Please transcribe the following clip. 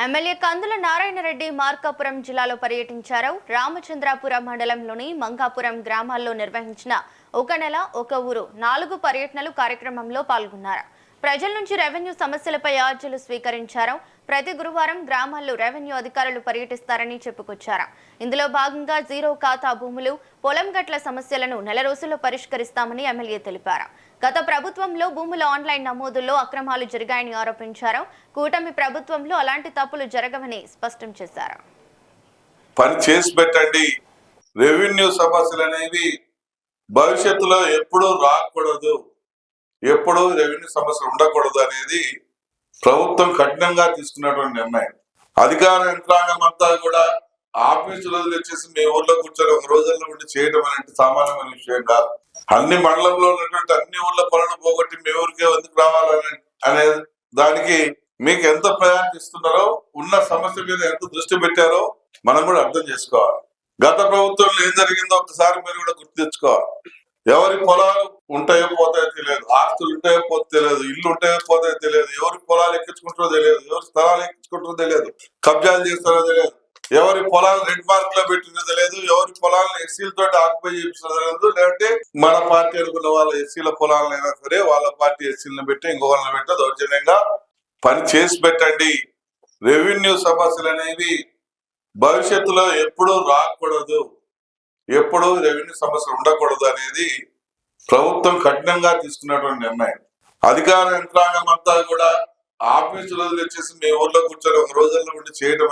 MLA కందుల నారాయణరెడ్డి మార్కాపురం జిల్లాలో పర్యటించారు. రామచంద్రాపురం మండలంలోని మంగాపురం గ్రామాల్లో నిర్వహించిన ఒక నెల ఒక ఊరు 4 పర్యటనలు కార్యక్రమంలో పాల్గొన్నారు. ప్రజల నుంచి రెవెన్యూ సమస్యలపై అర్జీలు స్వీకరించారు. ప్రతి గురువారం గ్రామాల్లో రెవెన్యూ అధికారులు పర్యటిస్తారని చెప్పుకొచ్చారు. ఇందులో భాగంగా జీరో ఖాతా భూములు, పొలం గట్ల సమస్యలను నెల రోజుల్లో పరిష్కరిస్తామని ఎమ్మెల్యే తెలిపారు. గత ప్రభుత్వంలో భూముల ఆన్లైన్ నమోదుల్లో అక్రమాలు జరిగాయని ఆరోపించారు. కూటమి ప్రభుత్వంలో అలాంటి తప్పులు జరగవని స్పష్టం చేశారు. పని చేసి పెట్టండి. రెవెన్యూ సమస్యలు అనేవి భవిష్యత్తులో ఎప్పుడూ రాకూడదు, ఎప్పుడూ రెవెన్యూ సమస్యలు ఉండకూడదు అనేది ప్రభుత్వం కఠినంగా తీసుకున్నటువంటి నిర్ణయం. అధికార యంత్రాంగం అంతా కూడా ఆఫీసులు వదిలేసేసి మీ ఊర్లో కూర్చొని ఒక రోజుల్లో ఉండి చేయడం అనేది సామాన్యమైన విషయం కాదు. అన్ని మండలంలో ఉన్నటువంటి అన్ని ఊర్ల పనులు పోగొట్టి మీ ఊరికే ఎందుకు రావాలని అనే దానికి మీకు ఎంత ప్రయాణిస్తున్నారో, ఉన్న సమస్య మీద ఎంత దృష్టి పెట్టారో మనం కూడా అర్థం చేసుకోవాలి. గత ప్రభుత్వంలో ఏం జరిగిందో ఒకసారి మీరు కూడా గుర్తు తెచ్చుకోవాలి. ఎవరి పొలాలు ఉంటాయో పోతాయో తెలియదు, ఆస్తులు ఉంటాయో పోతే తెలియదు, ఇల్లు ఉంటాయో పోతాయో తెలియదు, ఎవరి పొలాలు ఎక్కించుకుంటారో తెలియదు, ఎవరి స్థలాలు ఎక్కించుకుంటారో తెలియదు, కబ్జాలు చేస్తారో తెలియదు, ఎవరి పొలాలు రెడ్ మార్క్ లో పెట్టినదో తెలియదు, ఎవరి పొలాలను ఎస్సీలతో ఆక్యుపై చేయించడం తెలియదు. లేదంటే మన పార్టీ అనుకున్న వాళ్ళ ఎస్సీల పొలాలైనా సరే వాళ్ళ పార్టీ ఎస్సీలను పెట్టి ఇంకొకళ్ళని పెట్టి దౌర్జన్యంగా పని చేసి పెట్టండి. రెవెన్యూ సమస్యలు అనేవి భవిష్యత్తులో ఎప్పుడూ రాకూడదు, ఎప్పుడూ రెవెన్యూ సమస్యలు ఉండకూడదు అనేది ప్రభుత్వం కఠినంగా తీసుకున్నటువంటి నిర్ణయం. అధికార యంత్రాంగం అంతా కూడా ఆఫీసులు వదిలేసేసి మీ ఊర్లో కూర్చొని ఒక రోజుల్లో ఉండి చేయడం